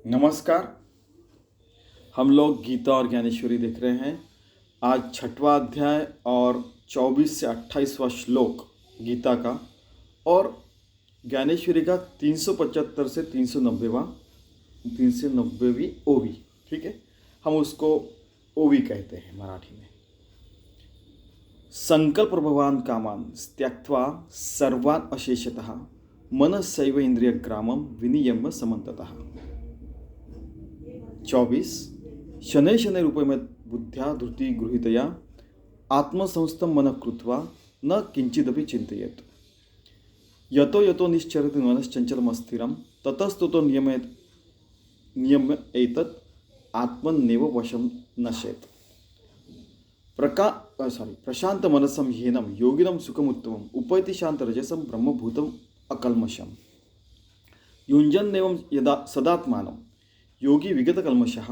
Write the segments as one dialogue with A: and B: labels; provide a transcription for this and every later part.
A: नमस्कार। हम लोग गीता और ज्ञानेश्वरी देख रहे हैं। आज छठवां अध्याय और 24 से 28वां श्लोक गीता का और ज्ञानेश्वरी का 375 से 390वीं ओवी। ठीक है, हम उसको ओवी कहते हैं मराठी में। संकल्प भगवान कामान त्यक्त्वा सर्वान् अशेषतः मनस्सैव इंद्रियग्रामं विनियम्य समन्ततः। 24 शनै शनै रूपमें बुद्ध्या धृति गृहीतया आत्मसंस्थं मनः कृत्वा न किंचिदपि चिन्तयेत्। यतो यतो निश्चरति मनश्चञ्चलमस्थिरं ततस्ततो नियम्य एतत् आत्मन्नेव वशं नशेत्। प्रशांत मनसं ह्येनं योगिनं सुखमुत्तमम् उपैति शान्तरजसं ब्रह्मभूतम् अकल्मषम्। युञ्जन्नेवं यदा सदात्मानं योगी विगत कल्मषः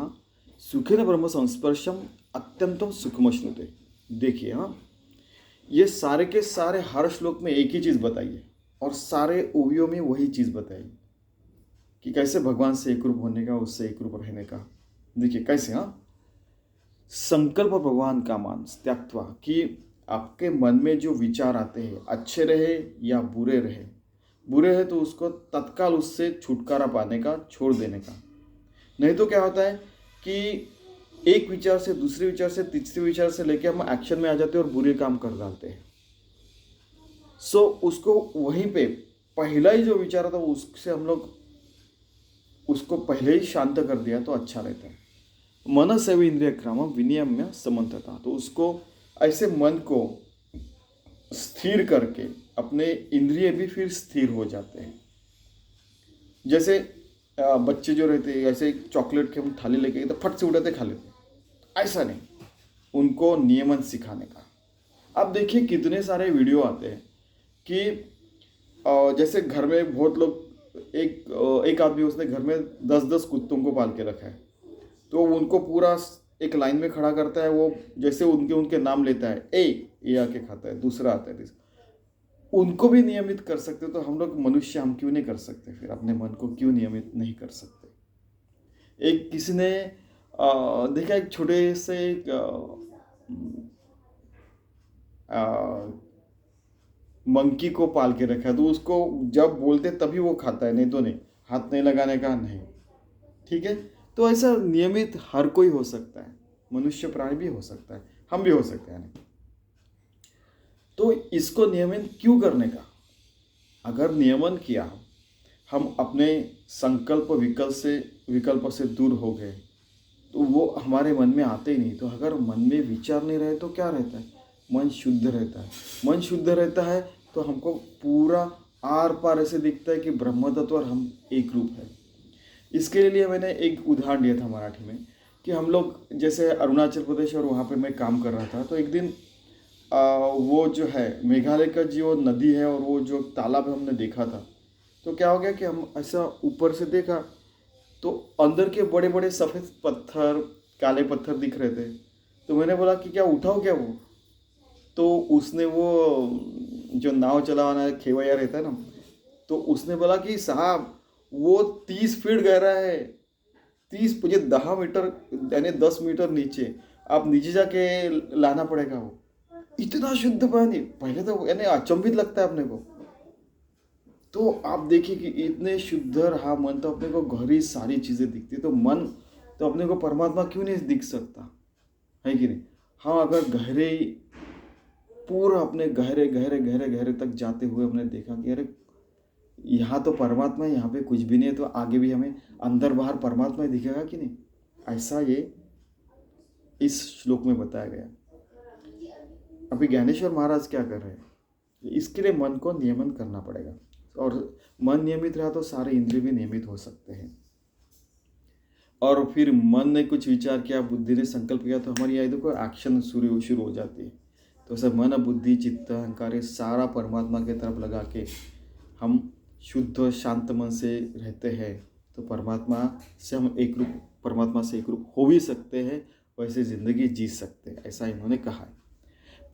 A: सुखेन ब्रह्म संस्पर्शम अत्यंतम सुखमश्नुते। देखिए, हाँ, ये सारे के सारे हर श्लोक में एक ही चीज़ बताइए और सारे ओवियों में वही चीज़ बताइए कि कैसे भगवान से एक रूप होने का, उससे एक रूप रहने का। देखिए कैसे, हाँ, संकल्प भगवान का मान त्यक्त्वा, कि आपके मन में जो विचार आते हैं अच्छे रहे या बुरे रहे, बुरे है तो उसको तत्काल उससे छुटकारा पाने का, छोड़ देने का। नहीं तो क्या होता है कि एक विचार से दूसरे विचार से तीसरे विचार से लेके हम एक्शन में आ जाते हैं और बुरे काम कर डालते हैं। उसको वहीं पे पहला ही जो विचार था उससे हम लोग उसको पहले ही शांत कर दिया तो अच्छा रहता है। मनसैव इंद्रियग्रामं विनियम्य समन्ततः, तो उसको ऐसे मन को स्थिर करके अपने इंद्रिय भी फिर स्थिर हो जाते हैं। जैसे बच्चे जो रहते हैं ऐसे चॉकलेट के हम थाली लेके तो फट से उड़ाते खा लेते, ऐसा नहीं, उनको नियमन सिखाने का। अब देखिए कितने सारे वीडियो आते हैं कि जैसे घर में बहुत लोग एक आदमी उसने घर में 10-10 कुत्तों को पाल के रखा है, तो उनको पूरा एक लाइन में खड़ा करता है। वो जैसे उनके नाम लेता है, ये आके खाता है, दूसरा आता है, उनको भी नियमित कर सकते। तो हम लोग मनुष्य हम क्यों नहीं कर सकते? फिर अपने मन को क्यों नियमित नहीं कर सकते? एक किसी ने देखा, एक छोटे से मंकी को पाल के रखा है, तो उसको जब बोलते तभी वो खाता है, नहीं तो नहीं, हाथ नहीं लगाने का नहीं। ठीक है, तो ऐसा नियमित हर कोई हो सकता है, मनुष्य प्राणी भी हो सकता है, हम भी हो सकते हैं। तो इसको नियमन क्यों करने का? अगर नियमन किया, हम अपने संकल्प विकल्प से दूर हो गए तो वो हमारे मन में आते ही नहीं। तो अगर मन में विचार नहीं रहे तो क्या रहता है? मन शुद्ध रहता है। मन शुद्ध रहता है तो हमको पूरा आर पार ऐसे दिखता है कि ब्रह्म तत्व और हम एक रूप है। इसके लिए मैंने एक उदाहरण दिया था मराठी में कि हम लोग जैसे अरुणाचल प्रदेश और वहाँ पे मैं काम कर रहा था, तो एक दिन वो जो है मेघालय का जो नदी है और वो जो तालाब है हमने देखा था। तो क्या हो गया कि हम ऐसा ऊपर से देखा तो अंदर के बड़े बड़े सफ़ेद पत्थर, काले पत्थर दिख रहे थे। तो मैंने बोला कि क्या उठाओ क्या वो? तो उसने, वो जो नाव चलाना खेवैया रहता है ना, तो उसने बोला कि साहब वो 30 फीट गहरा है, 30 मुझे 10 मीटर यानी 10 मीटर नीचे, आप नीचे जाके लाना पड़ेगा। वो इतना शुद्ध पानी, पहले तो यानी अचंभित लगता है अपने को। तो आप देखिए कि इतने शुद्ध रहा मन, तो अपने को गहरी सारी चीज़ें दिखती। तो मन तो अपने को परमात्मा क्यों नहीं दिख सकता है कि नहीं? हाँ, अगर गहरे पूरा अपने गहरे गहरे गहरे गहरे तक जाते हुए हमने देखा कि अरे यहाँ तो परमात्मा है, यहाँ पे कुछ भी नहीं है, तो आगे भी हमें अंदर बाहर परमात्मा ही दिखेगा कि नहीं? ऐसा ये इस श्लोक में बताया गया। अभी ज्ञानेश्वर महाराज क्या कर रहे हैं? इसके लिए मन को नियमन करना पड़ेगा, और मन नियमित रहा तो सारे इंद्रिय भी नियमित हो सकते हैं। और फिर मन ने कुछ विचार किया, बुद्धि ने संकल्प किया, तो हमारी देखो एक्शन शुरू हो जाती है। तो ऐसा मन, बुद्धि, चित्त, अहंकार सारा परमात्मा के तरफ लगा के हम शुद्ध शांत मन से रहते हैं, तो परमात्मा से एक रूप हो भी सकते हैं, वैसे जिंदगी जी सकते हैं, ऐसा इन्होंने कहा है।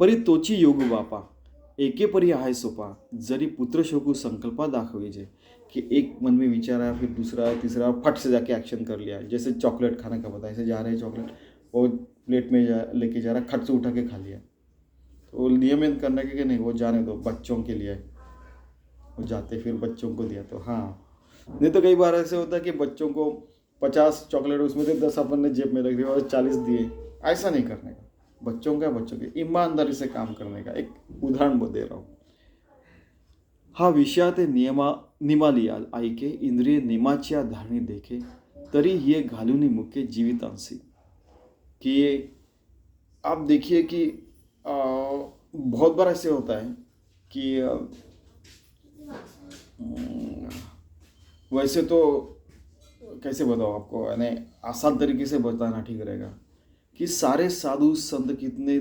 A: परी तोची योग बापा एके परी आहे सोपा, जरी पुत्र शोकू संकल्पा दाखवी जे, कि एक मन में विचार आया, फिर दूसरा तीसरा, फट से जाके एक्शन कर लिया। जैसे चॉकलेट खाने का पता है, ऐसे जा रहे हैं चॉकलेट, वो प्लेट में लेके जा रहा, खट से उठा के खा लिया। तो नियमित करने के नहीं, वो जाने दो, बच्चों के लिए वो जाते, फिर बच्चों को दिया तो हाँ। नहीं तो कई बार ऐसे होता है कि बच्चों को 50 चॉकलेट उसमें से 10 अपन ने जेब में रख दिया और 40 दिए। ऐसा नहीं करने का, बच्चों के ईमानदारी से काम करने का एक उदाहरण दे रहा हूँ। हा विषयात निमालिया ऐके इंद्रिय निमाच्या धारणी देखे तरी ये घालूनी मुके जीवितांसी। कि ये आप देखिए कि बहुत बार ऐसे होता है कि वैसे तो कैसे बताओ आपको, यानी आसान तरीके से बताना ठीक रहेगा कि सारे साधु संत कितने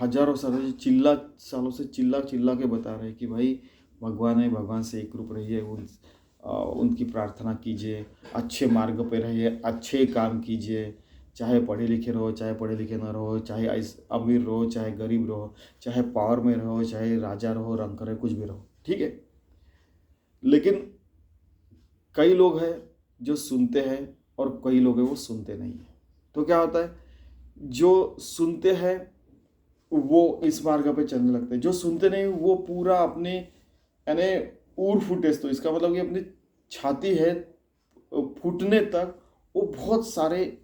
A: हजारों सालों से चिल्ला चिल्ला के बता रहे हैं कि भाई भगवान है, भगवान से एक रूप रहिए, उनकी प्रार्थना कीजिए, अच्छे मार्ग पे रहिए, अच्छे काम कीजिए, चाहे पढ़े लिखे रहो, चाहे पढ़े लिखे ना रहो, चाहे अमीर रहो, चाहे गरीब रहो, चाहे पावर में रहो, चाहे राजा रहो, रंग रहे, कुछ भी रहो, ठीक है। लेकिन कई लोग हैं जो सुनते हैं और कई लोग हैं वो सुनते नहीं हैं। तो क्या होता है, जो सुनते हैं वो इस मार्ग पे चलने लगते हैं, जो सुनते नहीं वो पूरा अपने यानी ऊर फुटेस, तो इसका मतलब कि अपनी छाती है फूटने तक वो बहुत सारे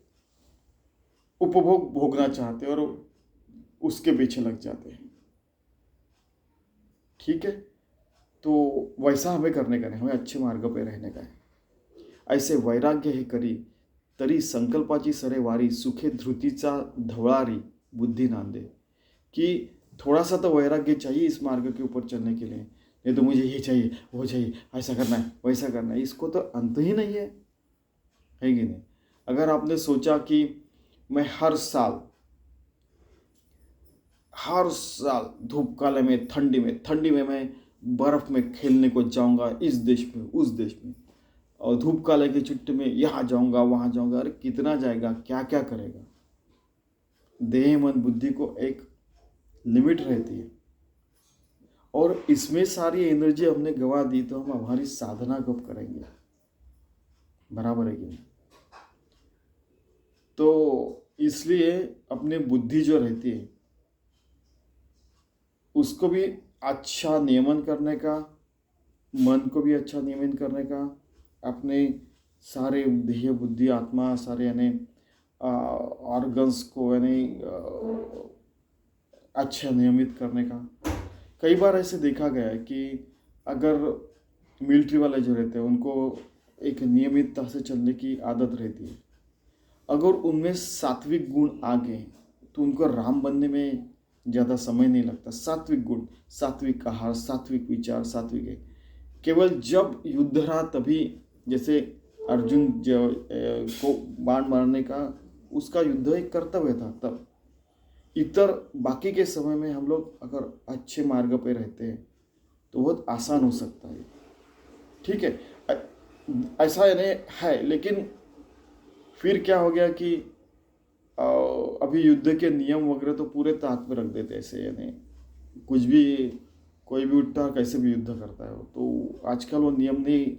A: उपभोग भोगना चाहते हैं और उसके पीछे लग जाते हैं, ठीक है। तो वैसा हमें करने का नहीं, हमें अच्छे मार्ग पे रहने का है। ऐसे वैराग्य हे करी तरी संकल्पाची सरे वारी सुखे धृतीचा धवळारी बुद्धि नांदे। कि थोड़ा सा तो वैराग्य चाहिए इस मार्ग के ऊपर चलने के लिए, नहीं तो मुझे ये चाहिए, वो चाहिए, ऐसा करना है, वैसा करना है, इसको तो अंत ही नहीं है कि नहीं। अगर आपने सोचा कि मैं हर साल धूप काले में, ठंडी में मैं बर्फ में खेलने को जाऊंगा, इस देश में उस देश में, और धूप काले की छुट्टी में यहाँ जाऊंगा वहाँ जाऊंगा, अरे कितना जाएगा, क्या क्या करेगा। देह मन बुद्धि को एक लिमिट रहती है, और इसमें सारी एनर्जी हमने गवा दी तो हम हमारी साधना कब करेंगे, बराबर है कि नहीं। तो इसलिए अपनी बुद्धि जो रहती है उसको भी अच्छा नियमन करने का, मन को भी अच्छा नियमन करने का, अपने सारे देह बुद्धि आत्मा सारे यानी ऑर्गन्स को यानी अच्छा नियमित करने का। कई बार ऐसे देखा गया है कि अगर मिलिट्री वाले जो रहते हैं उनको एक नियमितता से चलने की आदत रहती है, अगर उनमें सात्विक गुण आ गए तो उनको राम बनने में ज़्यादा समय नहीं लगता। सात्विक गुण, सात्विक आहार, सात्विक विचार, सात्विक है। केवल जब युद्ध रहा तभी, जैसे अर्जुन को बाण मारने का उसका युद्ध एक कर्तव्य था, तब इतर बाकी के समय में हम लोग अगर अच्छे मार्ग पे रहते हैं तो बहुत आसान हो सकता है, ठीक है। ऐसा यानी है, लेकिन फिर क्या हो गया कि अभी युद्ध के नियम वगैरह तो पूरे ताक में रख देते ऐसे, यानी कुछ भी कोई भी उठता कैसे भी युद्ध करता है, तो आजकल वो नियम नहीं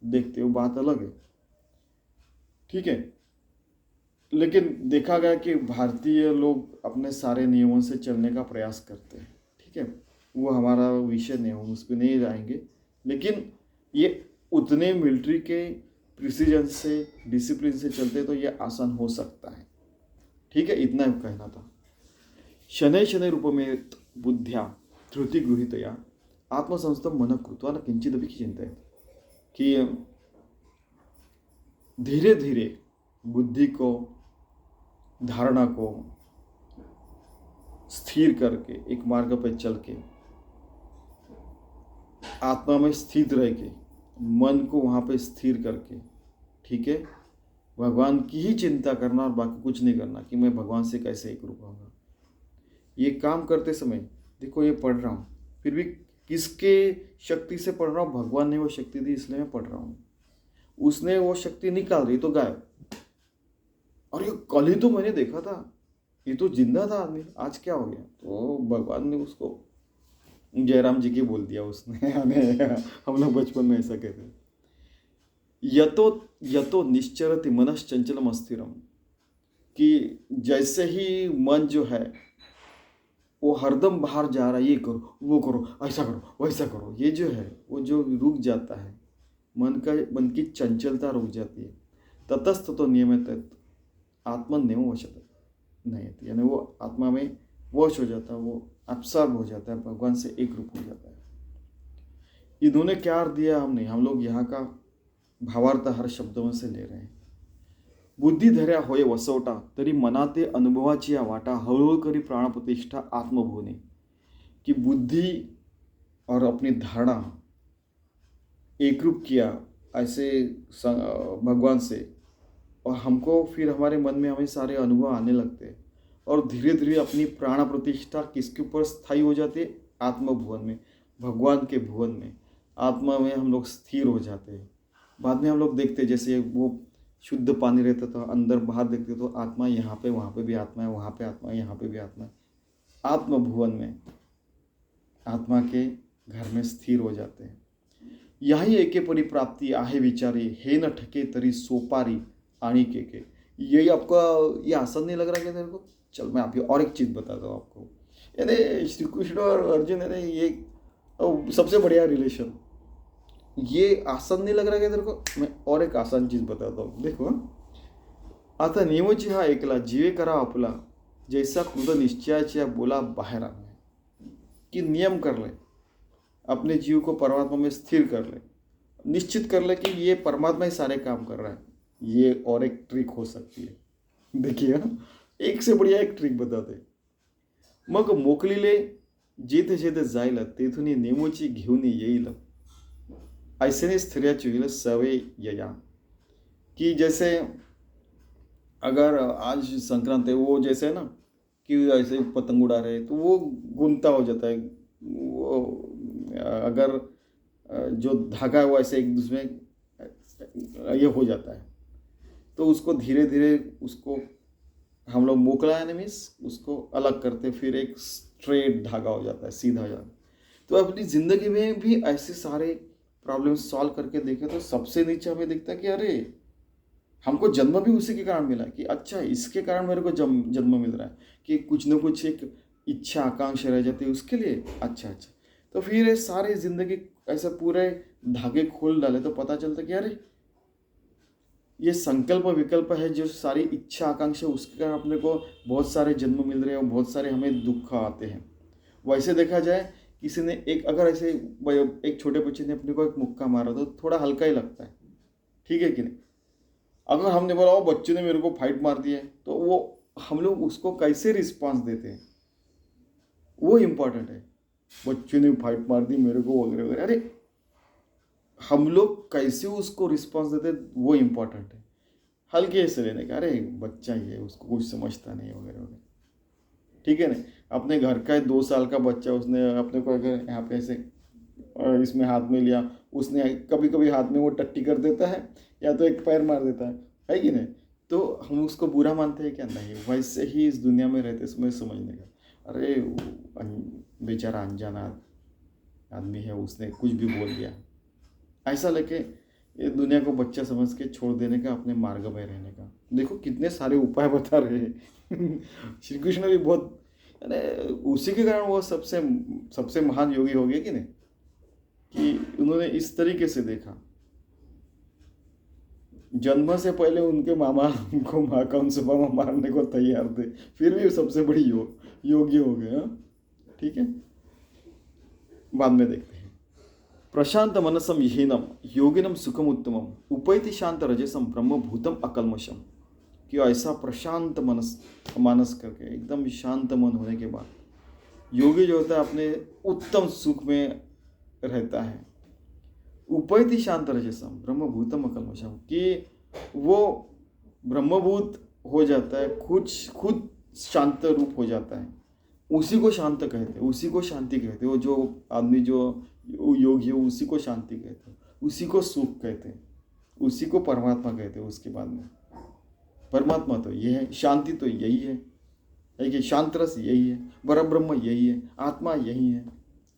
A: देखते, वो बात अलग है, ठीक है। लेकिन देखा गया कि भारतीय लोग अपने सारे नियमों से चलने का प्रयास करते हैं, ठीक है। वो हमारा विषय नहीं, हम उस पर नहीं जाएंगे, लेकिन ये उतने मिलिट्री के प्रिसीजन से, डिसिप्लिन से चलते तो ये आसान हो सकता है, ठीक है। इतना कहना था। शनै शनै रूपमेत बुद्ध्या धृति गृहीतया आत्मसंस्थम मन कृत्वा न किंचिदपि चिंतयेत्। कि धीरे धीरे बुद्धि को, धारणा को स्थिर करके एक मार्ग पर चल के, आत्मा में स्थित रह के, मन को वहाँ पे स्थिर करके, ठीक है, भगवान की ही चिंता करना और बाकी कुछ नहीं करना कि मैं भगवान से कैसे एक रूप होगा। ये काम करते समय देखो, ये पढ़ रहा हूँ, फिर भी किसके शक्ति से पढ़ रहा हूँ, भगवान ने वो शक्ति दी इसलिए मैं पढ़ रहा हूँ। उसने वो शक्ति निकाल दी तो गायब। और ये कल ही तो मैंने देखा था, ये तो जिंदा था आदमी, आज क्या हो गया। तो भगवान ने उसको जयराम जी की बोल दिया उसने। हम लोग बचपन में ऐसा कहते हैं, यतो यतो निश्चरति मनश्चंचलम अस्थिरम, कि जैसे ही मन जो है वो हरदम बाहर जा रहा है, ये करो वो करो ऐसा करो वैसा करो, ये जो है वो जो रुक जाता है, मन की चंचलता रुक जाती है। ततस्त तो नियमित आत्मनियम वशत नहीं, यानी वो आत्मा में वश हो जाता है, वो अब्सॉर्ब हो जाता है, भगवान से एक रूप हो जाता है। इन्होंने क्या अर्थ दिया हमने, हम लोग यहाँ का भावार्थ हर शब्दों से ले रहे हैं। बुद्धी धर्या होय वसवटा तरी मनाते अनुभवाची या वाटा हळूहळू करी प्राणप्रतिष्ठा आत्मभूने, कि बुद्धि और अपनी धारणा एकरूप किया ऐसे भगवान से, और हमको फिर हमारे मन में हमें सारे अनुभव आने लगते हैं, और धीरे धीरे अपनी प्राण प्रतिष्ठा किसके ऊपर स्थायी हो जाती है, आत्मभुवन में, भगवान के भुवन में, आत्मा में हम लोग स्थिर हो जाते हैं। बाद में हम लोग देखते हैं जैसे वो शुद्ध पानी रहता था, अंदर बाहर देखते तो आत्मा यहाँ पे, वहाँ पे भी आत्मा है, वहाँ पे आत्मा है, यहाँ पे भी आत्मा है। आत्मभुवन में आत्मा के घर में स्थिर हो जाते हैं। यही एके परिप्राप्ति आहे विचारी हे न ठके तरी सोपारी आणी के। यही आपका ये आसान नहीं लग रहा क्या तेरे को? चल मैं आपको और एक चीज़ बताता हूँ आपको। यानी श्री कृष्ण और अर्जुन है ये सबसे बढ़िया रिलेशन। ये आसान नहीं लग रहा क्या तेरे को? मैं और एक आसान चीज़ बताता हूँ, देखो। आता नियमची हा ऐकला जीवे करा आपला, जैसा कृत निश्चयाच्या बोला बाहेर आना, कि नियम कर ले, अपने जीव को परमात्मा में स्थिर कर ले, निश्चित कर ले कि ये परमात्मा ही सारे काम कर रहा है। ये और एक ट्रिक हो सकती है, देखिए एक से बढ़िया एक ट्रिक बताते। मग मोकलीले जेथे जेथे जायला तेथून नेमोची घेऊन येईल, ऐसे स्थिर्याची होईल सवय यया। कि जैसे अगर आज संक्रांत है, वो जैसे है ना कि ऐसे पतंग उड़ा रहे तो वो गुंता हो जाता है, वो अगर जो धागा है वो ऐसे एक दूसरे ये हो जाता है, तो उसको धीरे धीरे उसको हम लोग मोकला है मीन्स उसको अलग करते, फिर एक स्ट्रेट धागा हो जाता है, सीधा हो जाता है। तो अपनी ज़िंदगी में भी ऐसे सारे प्रॉब्लम सॉल्व करके देखें तो सबसे नीचे हमें दिखता है कि अरे हमको जन्म भी उसी के कारण मिला, कि अच्छा इसके कारण मेरे को जन्म मिल रहा है, कि कुछ न कुछ एक इच्छा आकांक्षा रह जाती है उसके लिए। अच्छा तो फिर ये सारी ज़िंदगी ऐसे पूरे धागे खोल डाले तो पता चलता कि अरे ये संकल्प विकल्प है, जो सारी इच्छा आकांक्षा उसके कारण अपने को बहुत सारे जन्म मिल रहे हैं और बहुत सारे हमें दुख आते हैं। वैसे देखा जाए किसी ने एक अगर ऐसे एक छोटे बच्चे ने अपने को एक मुक्का मारा तो थोड़ा हल्का ही लगता है, ठीक है कि नहीं। अगर हमने बोला वो बच्चे ने मेरे को फाइट मार दी है तो वो हम लोग उसको कैसे रिस्पॉन्स देते हैं वो इम्पोर्टेंट है। बच्चे ने फाइट मार दी मेरे को वगैरह वगैरह, अरे हम लोग कैसे उसको रिस्पॉन्स देते वो इम्पोर्टेंट है। हल्के से लेने का, अरे बच्चा ही है उसको कुछ समझता नहीं वगैरह वगैरह, ठीक है ना। अपने घर का 2 साल का बच्चा, उसने अपने को अगर यहाँ पे ऐसे इसमें हाथ में लिया, उसने कभी कभी हाथ में वो टट्टी कर देता है या तो एक पैर मार देता है कि नहीं, तो हम उसको बुरा मानते हैं क्या? नहीं। वैसे ही इस दुनिया में रहते समय समझने का, अरे बेचारा अनजाना आदमी है, उसने कुछ भी बोल दिया, ऐसा लेके ये दुनिया को बच्चा समझ के छोड़ देने का, अपने मार्ग में रहने का। देखो कितने सारे उपाय बता रहे हैं श्री कृष्ण भी बहुत, उसी के कारण वो सबसे महान योगी हो गए कि नहीं, कि उन्होंने इस तरीके से देखा। जन्म से पहले उनके मामा उनको कंसुमा मारने को तैयार थे, फिर भी सबसे बड़ी योगी हो गए। ठीक है, बाद में देखते हैं। प्रशांत मनसम हीनम योगिनम सुखम उत्तमम उपैति शांत रजसम ब्रह्मभूतम अकल्मशम, कि ऐसा प्रशांत मानस करके एकदम शांत मन होने के बाद योगी जो होता है अपने उत्तम सुख में रहता है। उपैति शांत रजसम ब्रह्मभूतम अकल्मशम, कि वो ब्रह्मभूत हो जाता है, खुद शांत रूप हो जाता है। उसी को शांत कहते हैं, उसी को शांति कहते हैं। वो जो आदमी जो योगी है उसी को शांति कहते हैं, उसी को सुख कहते हैं, उसी को परमात्मा कहते हैं। उसके बाद में परमात्मा तो ये है, शांति तो यही है कि शांत रस यही है, परब्रह्म यही है, आत्मा यही है,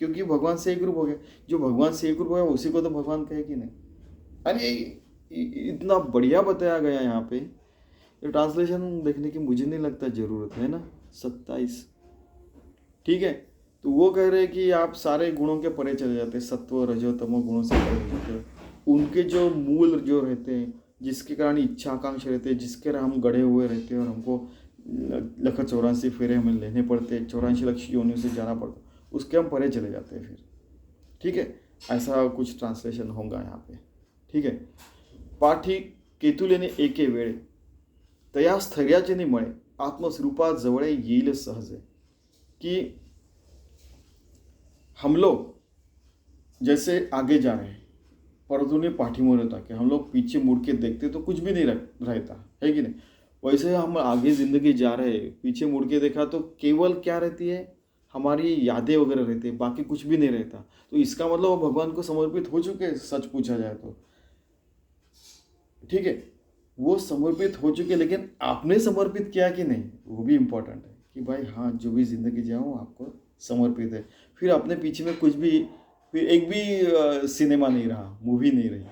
A: क्योंकि भगवान से एक रूप हो गया। जो भगवान से एक रूप हो गया उसी को तो भगवान कहे कि नहीं। अरे इतना बढ़िया बताया गया यहाँ पे। ये ट्रांसलेशन देखने की मुझे नहीं लगता ज़रूरत है ना। 27, ठीक है। तो वो कह रहे हैं कि आप सारे गुणों के परे चले जाते हैं, सत्व रजो तमो गुणों से परे हो जाते हैं। उनके जो मूल जो रहते हैं, जिसके कारण इच्छा आकांक्षा रहते हैं, जिसके कारण हम गढ़े हुए रहते हैं और हमको 184 फेरे हमें लेने पड़ते, 84 लक्ष्य योनियों से जाना पड़ता, उसके हम परे चले जाते हैं फिर, ठीक है। ऐसा कुछ ट्रांसलेशन होगा यहाँ पे, ठीक है। पाठी केतुलेने एके वेळे तया स्थैर्याचे निमळे आत्मस्वरूपात जवळे येईल सहजे, कि हम लोग जैसे आगे जा रहे हैं, परंतु ने पाठीमोर होता कि हम लोग पीछे मुड़ के देखते तो कुछ भी नहीं रहता है कि नहीं। वैसे हम आगे ज़िंदगी जा रहे हैं, पीछे मुड़ के देखा तो केवल क्या रहती है, हमारी यादें वगैरह रहती है, बाकी कुछ भी नहीं रहता। तो इसका मतलब वो भगवान को समर्पित हो चुके हैं, सच पूछा जाए तो, ठीक है। वो समर्पित हो चुके, लेकिन आपने समर्पित किया कि नहीं, वो भी इम्पोर्टेंट है कि भाई हाँ, जो भी ज़िंदगी जाऊँ आपको समर्पित है। फिर अपने पीछे में कुछ भी, फिर एक भी सिनेमा नहीं रहा, मूवी नहीं रही,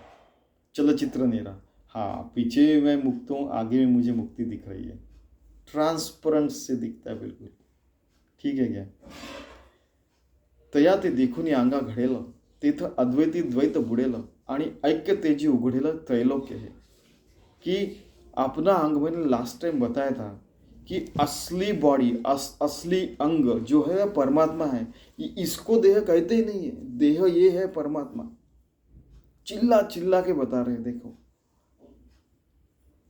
A: चलचित्र नहीं रहा। हाँ, पीछे मैं मुक्त हूँ, आगे में मुझे मुक्ति दिख रही है, ट्रांसपेरेंट से दिखता है बिल्कुल, ठीक है क्या। तया ते देखून अंगा घडेल, तेथं अद्वैती द्वैत बुडेल आणि ऐक्य तेजी उघडेल त्रैलोक्य है, कि अपना अंग मैंने लास्ट टाइम बताया था कि असली बॉडी, असली अंग जो है परमात्मा है। इसको देह कहते ही नहीं है, देह ये है परमात्मा। चिल्ला चिल्ला के बता रहे हैं, देखो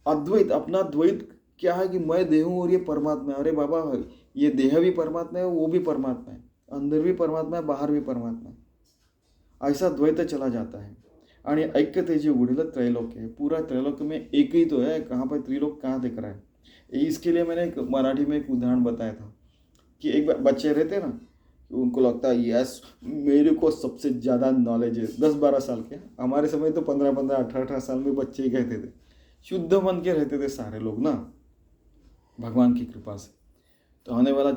A: अद्वैत, अपना द्वैत क्या है कि मैं देह हूँ और ये परमात्मा है। अरे बाबा, ये देह भी परमात्मा है, वो भी परमात्मा है, अंदर भी परमात्मा है, बाहर भी परमात्मा है। ऐसा द्वैत चला जाता है। आणि ऐक्य तेजी उघडेल त्रैलोक्य है, पूरा त्रैलोक्य में एक ही तो है, कहाँ पर त्रिलोक कहाँ दिख रहा है। इसके लिए मैंने एक मराठी में एक उदाहरण बताया था कि एक बच्चे रहते ना, उनको लगता है यस मेरे को सबसे ज़्यादा नॉलेज है, 10-12 साल के, हमारे समय तो 15-15, 18-18 साल में बच्चे ही कहते थे, शुद्ध मन के रहते थे सारे लोग ना, भगवान की कृपा से। तो आने वाला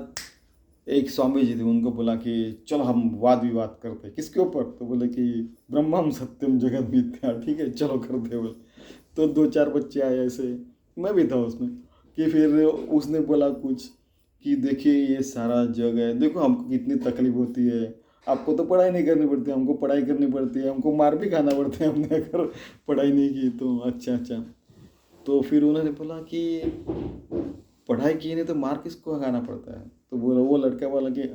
A: एक स्वामी जी थे, उनको बोला कि चलो हम वाद विवाद करते, किसके ऊपर, तो बोले कि ब्रह्मम सत्यम जगत मिथ्या, ठीक है चलो करते बोले। तो 2-4 बच्चे आए ऐसे, मैं भी था उसमें, कि फिर उसने बोला कुछ कि देखिए ये सारा जग है, देखो हमको कितनी तकलीफ होती है, आपको तो पढ़ाई नहीं करनी पड़ती, हमको पढ़ाई करनी पड़ती है, हमको मार भी खाना पड़ता है हमने अगर पढ़ाई नहीं की तो। अच्छा। तो फिर उन्होंने बोला कि पढ़ाई की नहीं तो मार किसको खाना पड़ता है, तो बोला वो लड़का बोला कि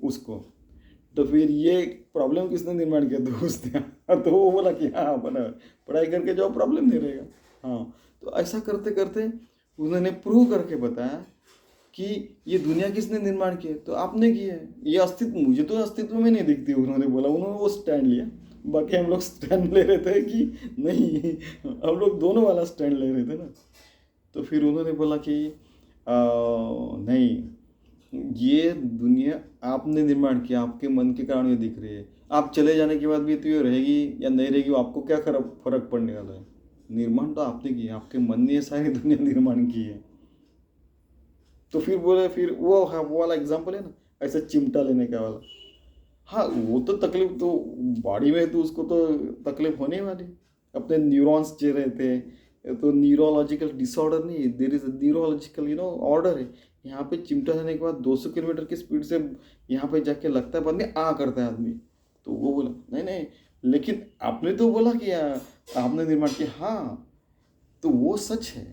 A: उसको। तो फिर ये प्रॉब्लम किसने निर्माण किया, तो उसने। तो वो बोला कि हाँ बना, पढ़ाई करके जो प्रॉब्लम नहीं रहेगा। हाँ, तो ऐसा करते करते उन्होंने प्रूव करके बताया कि ये दुनिया किसने निर्माण की है, तो आपने की है। ये अस्तित्व, मुझे तो अस्तित्व में नहीं दिखती, उन्होंने बोला। उन्होंने वो स्टैंड लिया, बाकी हम लोग स्टैंड ले रहे थे कि नहीं, हम लोग दोनों वाला स्टैंड ले रहे थे ना। तो फिर उन्होंने बोला कि नहीं, ये दुनिया आपने निर्माण किया, आपके मन के कारण ये दिख रही है, आप चले जाने के बाद भी तो ये रहेगी या नहीं रहेगी, आपको क्या फर्क पड़ने वाला है। निर्माण तो आपने किया, आपके मन ने सारी दुनिया निर्माण की है। तो फिर बोले, फिर वो हाँ वो वाला एग्जाम्पल है ना, ऐसा चिमटा लेने का वाला। हाँ, वो तो तकलीफ तो बॉडी में है, तो उसको तो तकलीफ होने वाली। अपने न्यूरॉन्स जो रहते हैं, तो न्यूरोलॉजिकल डिसऑर्डर नहीं है, देर इज न्यूरोलॉजिकल ऑर्डर है। यहाँ पे चिमटा लेने के बाद 200 किलोमीटर की स्पीड से यहाँ पे जाके लगता है बंदे आ करता है आदमी। तो वो बोला नहीं, लेकिन आपने तो बोला कि आपने निर्माण किया। हाँ, तो वो सच है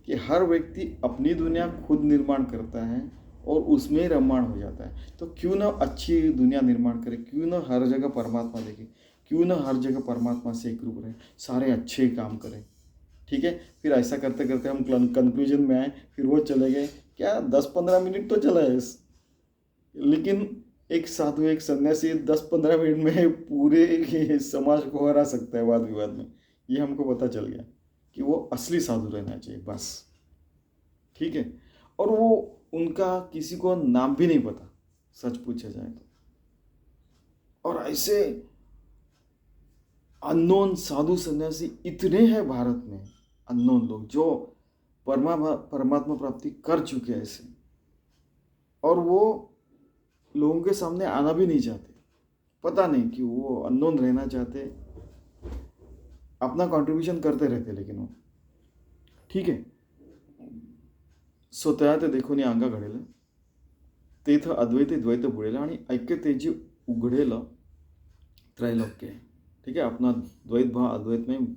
A: कि हर व्यक्ति अपनी दुनिया खुद निर्माण करता है और उसमें रममाण हो जाता है। तो क्यों ना अच्छी दुनिया निर्माण करें, क्यों ना हर जगह परमात्मा देखें, क्यों ना हर जगह परमात्मा से एक रूप रहें, सारे अच्छे काम करें, ठीक है। फिर ऐसा करते करते हम कंक्लूजन में आए, फिर वो चले गए क्या, 10-15 मिनट तो चला है, लेकिन एक साधु, एक सन्यासी 10-15 मिनट में पूरे समाज को हरा सकता है वाद विवाद में। ये हमको पता चल गया कि वो असली साधु रहना चाहिए बस, ठीक है। और वो उनका किसी को नाम भी नहीं पता, सच पूछा जाए तो। और ऐसे अननोन साधु सन्यासी इतने हैं भारत में, अननोन लोग जो परमात्मा प्राप्ति कर चुके हैं ऐसे, और वो लोगों के सामने आना भी नहीं चाहते। पता नहीं कि वो अननोन रहना चाहते, अपना कंट्रीब्यूशन करते रहते, लेकिन वो ठीक है. स्वतः ते देखून अंगा घडेल तेथ अद्वैत द्वैत बुडेल आणि ऐक्यतेची उघडेल त्रैलोक्य. ठीक है, अपना द्वैत भाव अद्वैत में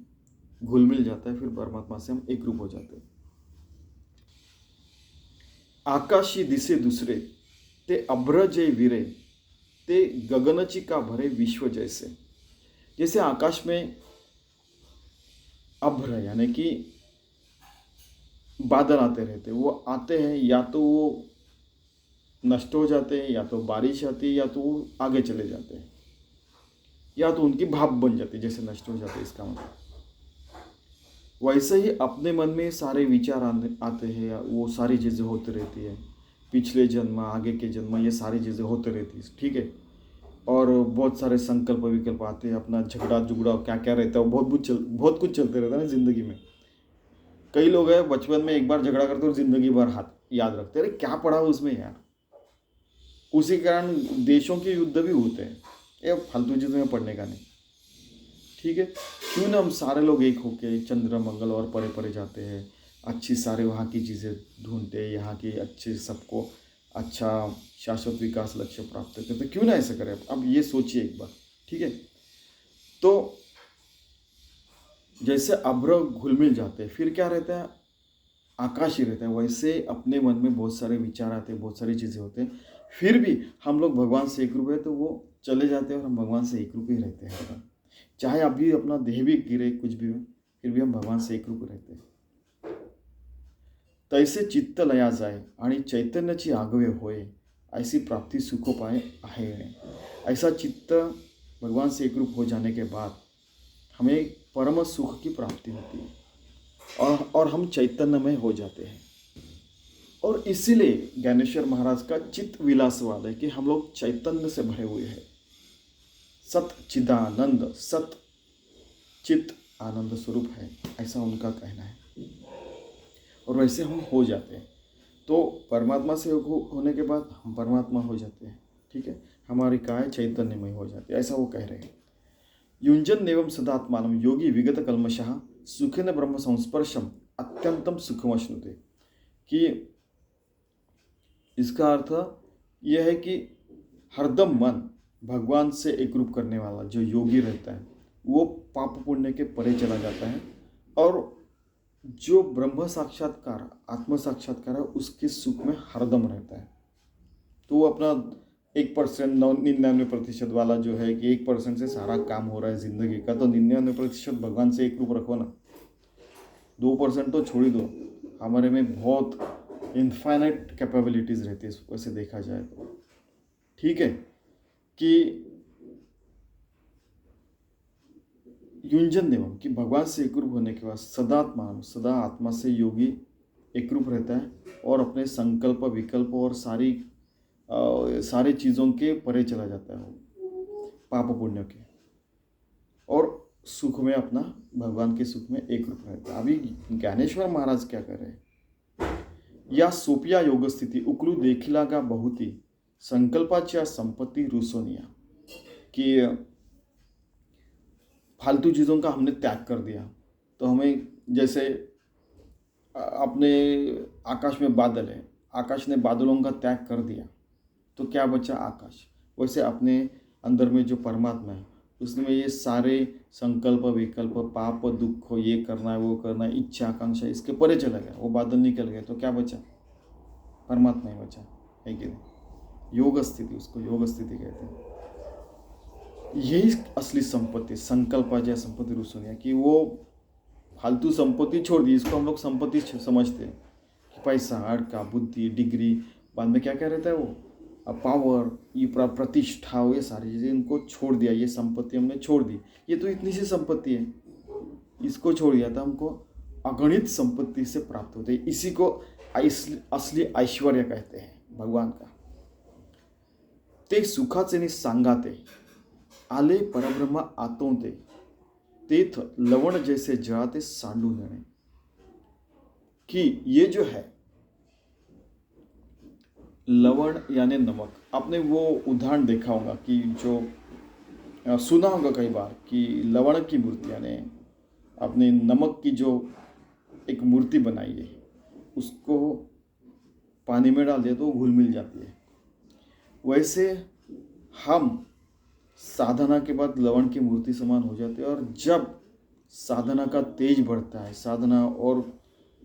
A: घुल मिल जाता है, फिर परमात्मा से हम एक रूप हो जाते हैं. आकाशी दिसे दुसरे ते अभ्र जय विरे ते गगनची का भरे विश्व जैसे. जैसे आकाश में अभ्र यानी कि बादल आते रहते, वो आते हैं, या तो वो नष्ट हो जाते हैं, या तो बारिश आती है, या तो वो आगे चले जाते हैं, या तो उनकी भाप बन जाती है, जैसे नष्ट हो जाते हैं इसका मतलब. वैसे ही अपने मन में सारे विचार आते हैं, वो सारी चीज़ें होती रहती है, पिछले जन्म आगे के जन्म ये सारी चीज़ें होती रहती है. ठीक है, और बहुत सारे संकल्प विकल्प आते हैं, अपना झगड़ा जुगड़ा क्या क्या रहता है, वो बहुत कुछ चलते रहता है ना ज़िंदगी में. कई लोग हैं बचपन में एक बार झगड़ा करते और ज़िंदगी भर हाथ याद रखते, अरे क्या पढ़ा उसमें यार. उसी कारण देशों के युद्ध भी होते हैं, ये फालतू चीज़ों में पढ़ने का नहीं. ठीक है, क्यों ना हम सारे लोग एक होके चंद्र मंगल और परे परे जाते हैं, अच्छी सारे वहाँ की चीज़ें ढूंढते हैं, यहाँ की अच्छे सबको अच्छा शाश्वत विकास लक्ष्य प्राप्त करते, तो क्यों ना ऐसा करें. अब ये सोचिए एक बार. ठीक है, तो जैसे अभ्र घुल मिल जाते हैं, फिर क्या रहता है, आकाश ही रहता है. वैसे अपने मन में बहुत सारे विचार आते हैं, बहुत सारी चीज़ें होते हैं, फिर भी हम लोग भगवान से एक रूप है, तो वो चले जाते हैं और हम भगवान से एक रूप ही रहते हैं. चाहे अभी अपना देह भी गिरे, कुछ भी हो, फिर भी हम भगवान से एक रूप रहते हैं. तैसे चित्त लया जाए आणि चैतन्याची आगवे होय, ऐसी प्राप्ति सुखोपाय आहे. ऐसा चित्त भगवान से एक रूप हो जाने के बाद हमें परम सुख की प्राप्ति होती है, और हम चैतन्यमय हो जाते हैं. और इसीलिए ज्ञानेश्वर महाराज का चित्त विलासवाद है कि हम लोग चैतन्य से भरे हुए हैं. सत चिदानंद, सत चित्त आनंद स्वरूप है, ऐसा उनका कहना है. और वैसे हम हो जाते हैं, तो परमात्मा से होने के बाद हम परमात्मा हो जाते हैं. ठीक है, हमारी काय चैतन्यमय हो जाती है, ऐसा वो कह रहे हैं. युंजन एवं सदात्मानम योगी विगत कल्मशः सुखेन ब्रह्म संस्पर्शम अत्यंतम सुखमश्नुते. कि इसका अर्थ यह है कि हरदम मन भगवान से एक रूप करने वाला जो योगी रहता है, वो पाप पुण्य के परे चला जाता है, और जो ब्रह्म साक्षात्कार आत्म साक्षात्कार है उसके सुख में हरदम रहता है. तो वो अपना 1% 99% वाला जो है कि 1% से सारा काम हो रहा है ज़िंदगी का, तो 99% भगवान से एक रूप रखो ना. 2% तो छोड़ ही दो, हमारे में बहुत इनफाइनाइट कैपेबिलिटीज़ रहती है वैसे देखा जाए तो. ठीक है, कि युंजन देवम कि भगवान से एक रूप होने के बाद सदात्मा, सदा आत्मा से योगी एक रूप रहता है, और अपने संकल्प विकल्प और सारी चीज़ों के परे चला जाता है, वो पाप पुण्य के, और सुख में अपना भगवान के सुख में एक रूप रहता है. अभी ज्ञानेश्वर महाराज क्या कर रहे हैं, या सोपिया योग स्थिती उकलू देखिला का बहुती संकल्पाच्या संपत्ति रुसोनिया. कि फालतू चीज़ों का हमने त्याग कर दिया, तो हमें जैसे अपने आकाश में बादल है, आकाश ने बादलों का त्याग कर दिया तो क्या बचा, आकाश. वैसे अपने अंदर में जो परमात्मा है उसमें ये सारे संकल्प विकल्प पाप दुख ये करना है वो करना है इच्छा आकांक्षा इसके परे चला गया, वो बादल निकल गए, तो क्या बचा, परमात्मा ही बचा है कि नहीं. योग स्थिति, उसको योग स्थिति कहते हैं. यही असली संपत्ति, संकल्पाच्या संपत्ति रुसून, कि वो फालतू संपत्ति छोड़ दी, इसको हम लोग संपत्ति समझते हैं कि पैसा अड़का बुद्धि डिग्री, बाद में क्या क्या रहता है वो पावर ये प्रतिष्ठा, ये सारी चीज़ें इनको छोड़ दिया, ये संपत्ति हमने छोड़ दी, ये तो इतनी सी संपत्ति है, इसको छोड़ दिया था, हमको अगणित संपत्ति से प्राप्त होते हैं. इसी को असली ऐश्वर्य कहते हैं भगवान का. ते सुखाचे नि सांगाते आले परब्रह्म आतोंते तेथ लवण जैसे जळाते सांडू नये. कि ये जो है लवण यानी नमक, आपने वो उदाहरण देखा होगा कि जो सुना होगा कई बार कि लवण की मूर्ति यानी आपने नमक की जो एक मूर्ति बनाई है उसको पानी में डाल दिया तो वो घुल मिल जाती है। वैसे हम साधना के बाद लवण की मूर्ति समान हो जाते हैं, और जब साधना का तेज बढ़ता है, साधना और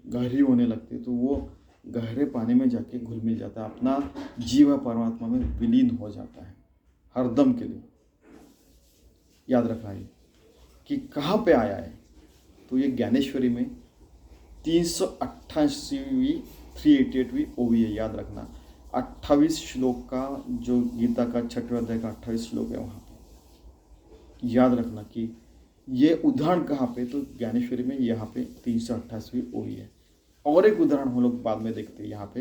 A: गहरी होने लगती है, तो वो गहरे पानी में जाके घुल मिल जाता है, अपना जीव परमात्मा में विलीन हो जाता है हरदम के लिए। याद रखना है कि कहाँ पे आया है, तो ये ज्ञानेश्वरी में 388वीं 388वीं ओवी है। याद रखना 28 श्लोक का जो गीता का 6वें अध्याय का 28 श्लोक है वहाँ पे। याद रखना कि ये उदाहरण कहाँ पे, तो ज्ञानेश्वरी में यहाँ पे 388वीं ओवी है। और एक उदाहरण हम लोग बाद में देखते हैं यहाँ पे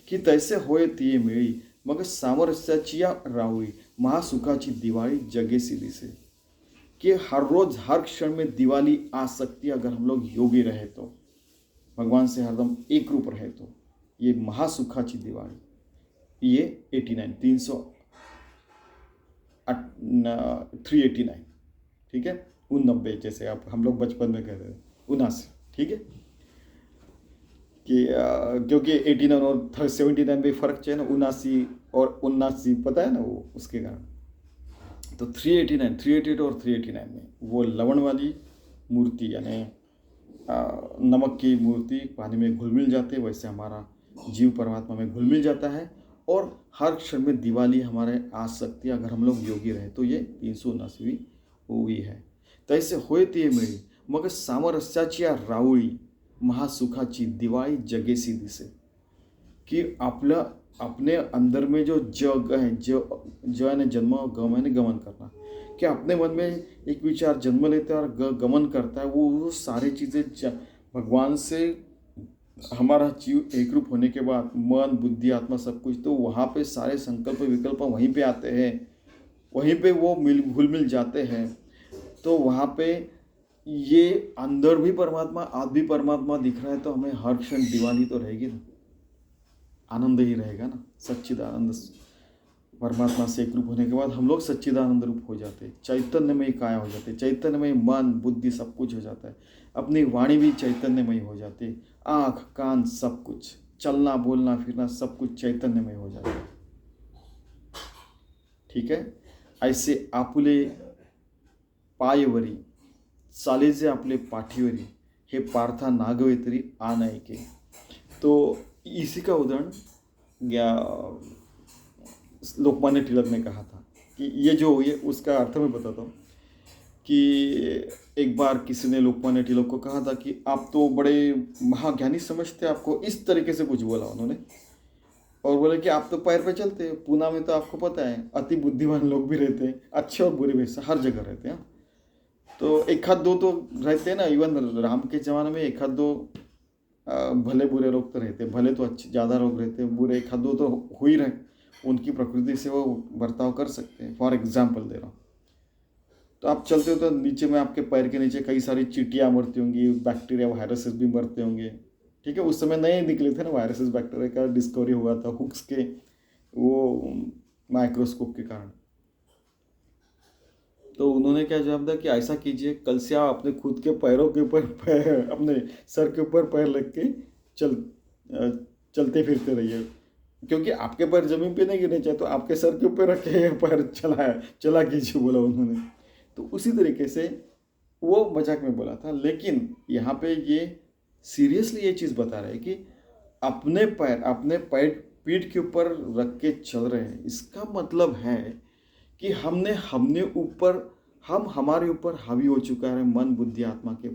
A: कि तैसे होए तिये मेळी मग सामरस्याची या राहुई महासुखाची दिवाळी जगे सीधी से, कि हर रोज हर क्षण में दिवाली आ सकती है अगर हम लोग योगी रहे तो, भगवान से हरदम एक रूप रहे तो। ये महासुखाची दिवाली, ये 389, ठीक है, 89, जैसे आप हम लोग बचपन में कहते थे 79, ठीक है, कि क्योंकि 89 और 79 में फ़र्क चाहिए ना, 79 और 79 पता है ना, वो उसके कारण। तो 389, 388 और 389 में वो लवण वाली मूर्ति यानी नमक की मूर्ति पानी में घुल मिल जाते, वैसे हमारा जीव परमात्मा में घुल मिल जाता है, और हर क्षण में दिवाली हमारे आ सकती है अगर हम लोग योगी रहे तो। ये 379वीं ओवी है। तैसे होय ते मेळी मग सामरस्याची रावळी महासुखाची दिवाळी जगेसी दिसे, कि आपलं अपने अंदर में जो जग है, जो है जन्म गम है गमन करना, कि अपने मन में एक विचार जन्म लेता है और गमन करता है, वो सारी चीज़ें भगवान से हमारा जीव एक रूप होने के बाद मन बुद्धि आत्मा सब कुछ, तो वहाँ पे सारे संकल्प विकल्प वहीं पे आते हैं, वहीं पे वो घुल मिल जाते हैं। तो वहाँ पे ये अंदर भी परमात्मा आज भी परमात्मा दिख रहा है, तो हमें हर क्षण दिवाली तो रहेगी ना, आनंद ही रहेगा ना। सच्चिदानंद परमात्मा से एक रूप होने के बाद हम लोग सच्चिदानंद रूप हो जाते हैं, चैतन्यमयी काया हो जाते, चैतन्यमयी मन बुद्धि सब कुछ हो जाता है, अपनी वाणी भी चैतन्यमयी हो जाती है, आँख कान सब कुछ, चलना बोलना फिरना सब कुछ चैतन्यमय हो जाता है, ठीक है। ऐसे आपुले पायवरी चालेचे आपले पाठीवरी हे पार्था नागवे तरी आ नाही के। तो इसी का उदाहरण लोकमान्य तिलक ने कहा था कि ये जो ये उसका अर्थ मैं बताता हूँ कि एक बार किसी ने लोकमान्य तिलक को कहा था कि आप तो बड़े महाज्ञानी समझते, आपको इस तरीके से कुछ बोला उन्होंने, और बोले कि आप तो पैर पे चलते, पूना में तो आपको पता है अति बुद्धिमान लोग भी रहते हैं, अच्छे और बुरे भी हर जगह रहते हैं, तो एक आध दो तो रहते हैं ना, इवन राम के ज़माने में एक आध दो भले बुरे लोग तो रहते, भले तो अच्छे ज़्यादा लोग रहते, बुरे एक आध दो तो हो ही रहे, उनकी प्रकृति से वो बर्ताव कर सकते हैं। फॉर एग्जाम्पल दे रहा हूँ, तो आप चलते हो तो नीचे में आपके पैर के नीचे कई सारी चींटियाँ मरती होंगी, बैक्टीरिया वायरसेस भी मरते होंगे, ठीक है। उस समय नए निकले थे ना वायरसेस, बैक्टीरिया का डिस्कवरी हुआ था हुक्स के वो माइक्रोस्कोप के कारण। तो उन्होंने क्या जवाब दिया कि ऐसा कीजिए, कल से आप अपने खुद के पैरों के ऊपर अपने सर के ऊपर पैर रख के चलते फिरते रहिए, क्योंकि आपके पैर जमीन पे नहीं गिरने चाहिए, तो आपके सर के ऊपर रखे पैर चला कीजिए, बोला उन्होंने। तो उसी तरीके से वो मजाक में बोला था, लेकिन यहाँ पे ये सीरियसली ये चीज़ बता रहे हैं कि अपने पैर पीठ के ऊपर रख के चल रहे हैं। इसका मतलब है कि हमारे ऊपर हावी हो चुका है मन बुद्धि आत्मा के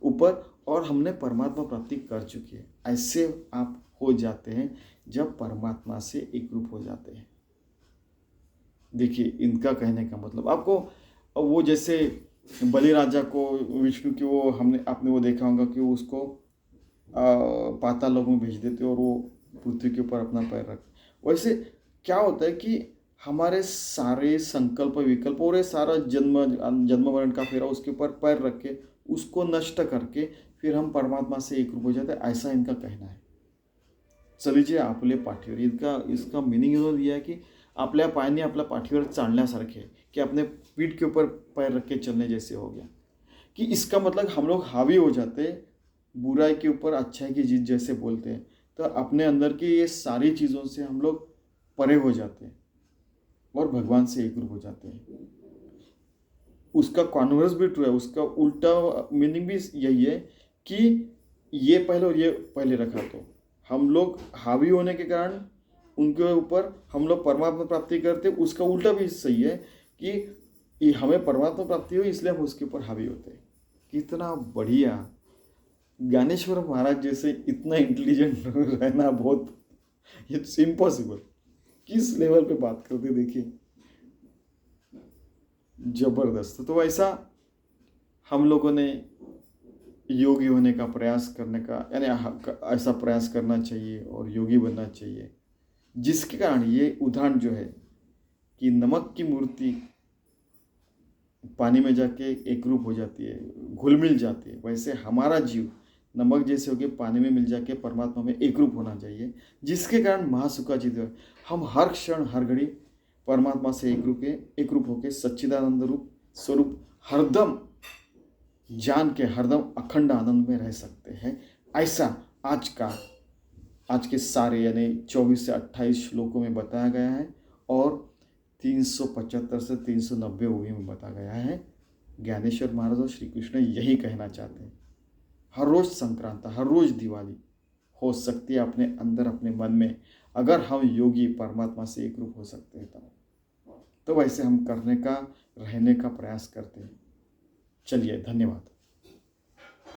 A: ऊपर, और हमने परमात्मा प्राप्ति कर चुकी है। ऐसे आप हो जाते हैं जब परमात्मा से एक रूप हो जाते हैं। देखिए इनका कहने का मतलब आपको, वो जैसे बलि राजा को विष्णु की वो आपने वो देखा होगा कि वो उसको पाताल लोक में भेज देते और वो पृथ्वी के ऊपर अपना पैर रख, वैसे क्या होता है कि हमारे सारे संकल्प विकल्प और ये सारा जन्म मरण का फेरा उसके ऊपर पैर रख के उसको नष्ट करके फिर हम परमात्मा से एक रूप हो जाते हैं, ऐसा इनका कहना है। चलिए आपले पाठीवर, इसका मिनिंग इन्होंने दिया है कि आपल्या पायाने आपल्या पाठीवर चालण्यासारखे, कि अपने पीठ के ऊपर पैर रख के चलने जैसे हो गया, कि इसका मतलब हम लोग हावी हो जाते हैं, बुराई के ऊपर अच्छाई की जीत जैसे बोलते हैं, तो अपने अंदर की ये सारी चीज़ों से हम लोग परे हो जाते हैं और भगवान से एक रूप हो जाते हैं। उसका कॉन्वर्स भी ट्रू है, उसका उल्टा मीनिंग भी यही है कि ये पहले और ये पहले रखा, तो हम लोग हावी होने के कारण उनके ऊपर हम लोग परमात्मा प्राप्ति करते, उसका उल्टा भी सही है कि ये हमें परमात्मा प्राप्ति हो इसलिए हम उसके ऊपर हावी होते हैं। कितना बढ़िया! ज्ञानेश्वर महाराज जैसे इतना इंटेलिजेंट रहना बहुत, इट्स इम्पॉसिबल। किस लेवल पे बात करते देखिए, जबरदस्त। तो ऐसा हम लोगों ने योगी होने का प्रयास करने का, यानी ऐसा प्रयास करना चाहिए और योगी बनना चाहिए, जिसके कारण ये उदाहरण जो है कि नमक की मूर्ति पानी में जाके एक रूप हो जाती है, घुल मिल जाती है, वैसे हमारा जीव नमक जैसे होके पानी में मिल जाके परमात्मा में एक रूप होना चाहिए, जिसके कारण महासुखाचित है। हम हर क्षण हर घड़ी परमात्मा से एक रूप होके सच्चिदानंद रूप स्वरूप हरदम जान के हरदम अखंड आनंद में रह सकते हैं। ऐसा आज के सारे यानी 24 से 28 श्लोकों में बताया गया है और 375 से 390 ओवी में बताया गया है। ज्ञानेश्वर महाराज और श्री कृष्ण यही कहना चाहते हैं। हर रोज संक्रांत, हर रोज दिवाली हो सकती है अपने अंदर अपने मन में, अगर हम योगी परमात्मा से एक रूप हो सकते हैं तो वैसे हम करने का रहने का प्रयास करते हैं। चलिए, धन्यवाद।